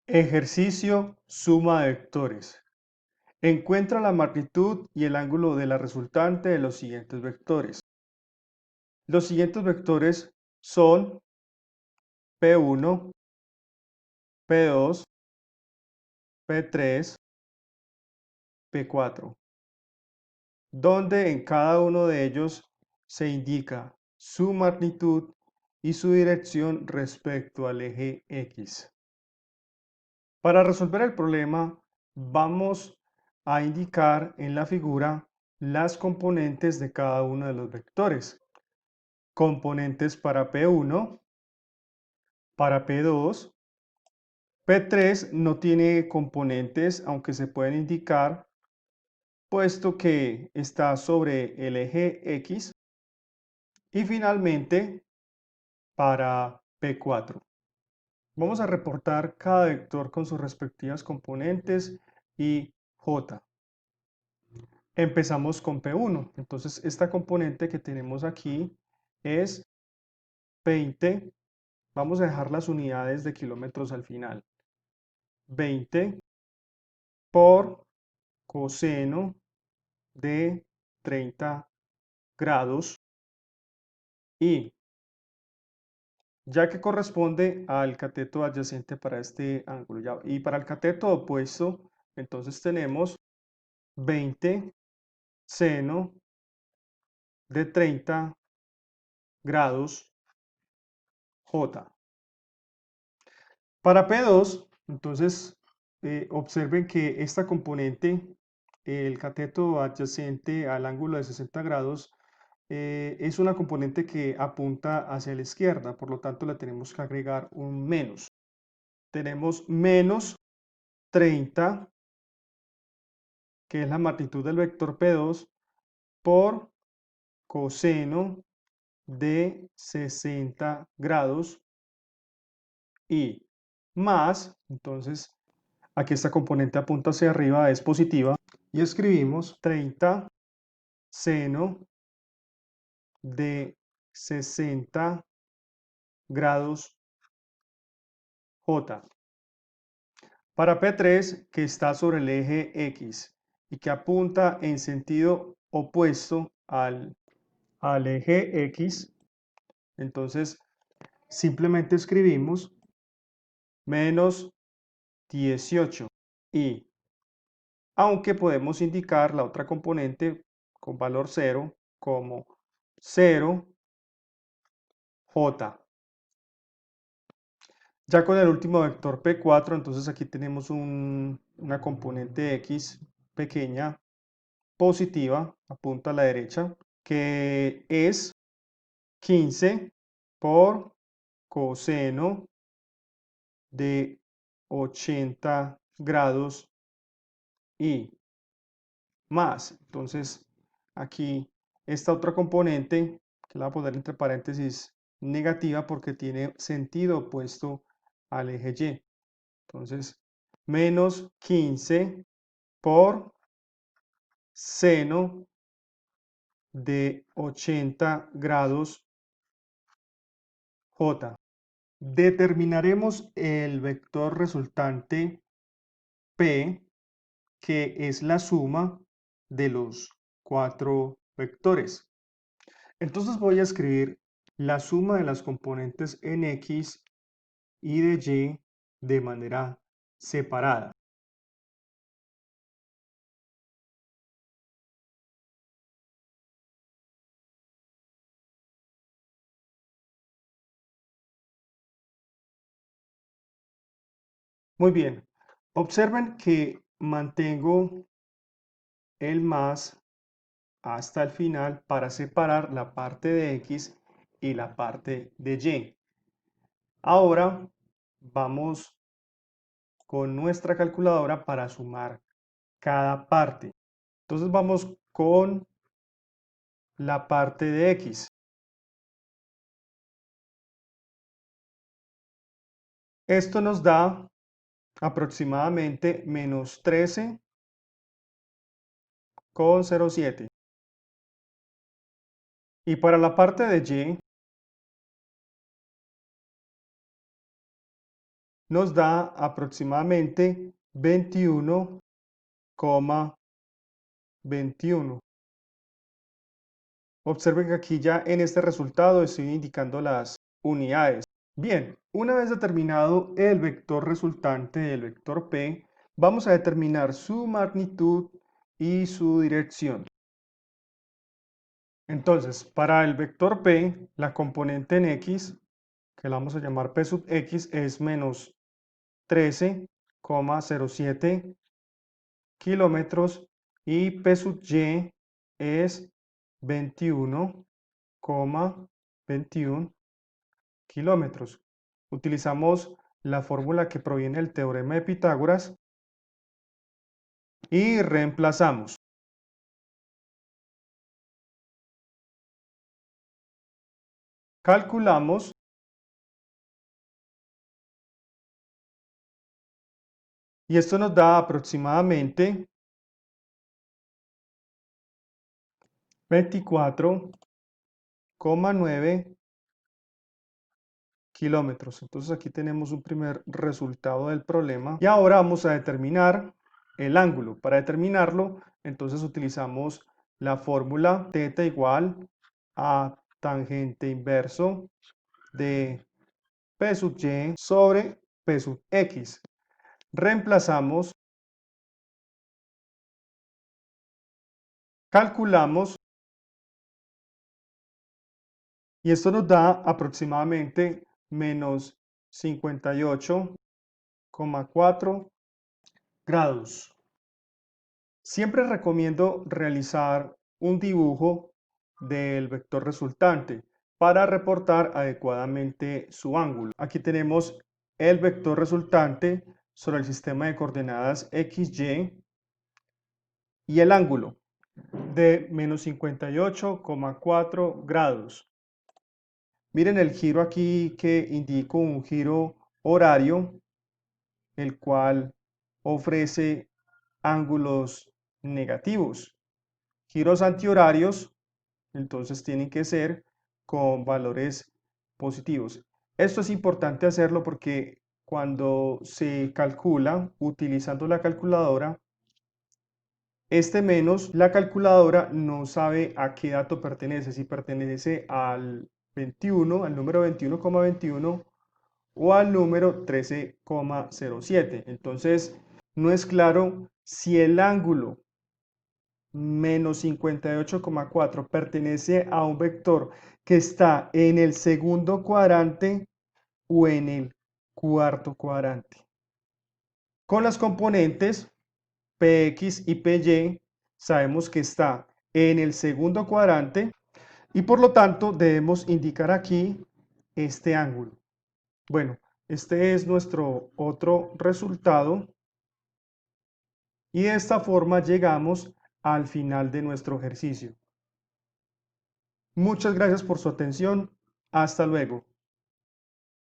Ejercicio suma de vectores. Encuentra la magnitud y el ángulo de la resultante de los siguientes vectores. Los siguientes vectores son P1, P2, P3, P4, donde en cada uno de ellos se indica su magnitud y su dirección respecto al eje X. Para resolver el problema, vamos a indicar en la figura las componentes de cada uno de los vectores. Componentes para P1, para P2, P3 no tiene componentes, aunque se pueden indicar, puesto que está sobre el eje X. Y finalmente, para P4. Vamos a reportar cada vector con sus respectivas componentes y J. Empezamos con P1. Entonces, esta componente que tenemos aquí es 20. Vamos a dejar las unidades de kilómetros al final. 20 por coseno de 30 grados y ya que corresponde al cateto adyacente para este ángulo. Y para el cateto opuesto, entonces tenemos 20 seno de 30 grados J. Para P2, entonces, observen que esta componente, el cateto adyacente al ángulo de 60 grados, es una componente que apunta hacia la izquierda, por lo tanto le tenemos que agregar un menos. Tenemos menos 30, que es la magnitud del vector P2, por coseno de 60 grados y más, entonces aquí esta componente apunta hacia arriba, es positiva, y escribimos 30 seno de 60 grados J. Para P3, que está sobre el eje X y que apunta en sentido opuesto al eje X, entonces simplemente escribimos menos 18 y aunque podemos indicar la otra componente con valor 0 como 0 J. Ya con el último vector P4, entonces aquí tenemos una componente X pequeña, positiva, apunta a la derecha, que es 15 por coseno de 80 grados y más. Entonces, aquí esta otra componente, que la voy a poner entre paréntesis negativa porque tiene sentido opuesto al eje Y. Entonces, menos 15 por seno de 80 grados J. Determinaremos el vector resultante P, que es la suma de los cuatro vectores. Entonces voy a escribir la suma de las componentes en X y de Y de manera separada. Muy bien, observen que mantengo el más hasta el final para separar la parte de X y la parte de Y. Ahora vamos con nuestra calculadora para sumar cada parte. Entonces vamos con la parte de X. Esto nos da aproximadamente menos 13,07. Y para la parte de Y nos da aproximadamente 21,21. Observen que aquí ya en este resultado estoy indicando las unidades. Bien, una vez determinado el vector resultante del vector P, vamos a determinar su magnitud y su dirección. Entonces, para el vector P, la componente en X, que la vamos a llamar P sub X, es menos 13,07 kilómetros y P sub Y es 21,21 kilómetros. Utilizamos la fórmula que proviene del teorema de Pitágoras y reemplazamos. Calculamos y esto nos da aproximadamente 24,9 kilómetros. Entonces aquí tenemos un primer resultado del problema. Y ahora vamos a determinar el ángulo. Para determinarlo, entonces utilizamos la fórmula θ igual a tangente inverso de P sub Y sobre P sub X. Reemplazamos, calculamos y esto nos da aproximadamente menos 58,4 grados. Siempre recomiendo realizar un dibujo del vector resultante para reportar adecuadamente su ángulo. Aquí tenemos el vector resultante sobre el sistema de coordenadas XY y el ángulo de menos 58,4 grados. Miren el giro aquí que indico un giro horario, el cual ofrece ángulos negativos. Giros antihorarios, entonces tienen que ser con valores positivos. Esto es importante hacerlo porque cuando se calcula utilizando la calculadora, este menos, la calculadora no sabe a qué dato pertenece, si pertenece al 21, al número 21,21 o al número 13,07. Entonces, no es claro si el ángulo menos 58,4 pertenece a un vector que está en el segundo cuadrante o en el cuarto cuadrante. Con las componentes Px y Py sabemos que está en el segundo cuadrante y por lo tanto debemos indicar aquí este ángulo. Bueno, este es nuestro otro resultado y de esta forma llegamos al final de nuestro ejercicio. Muchas gracias por su atención. Hasta luego.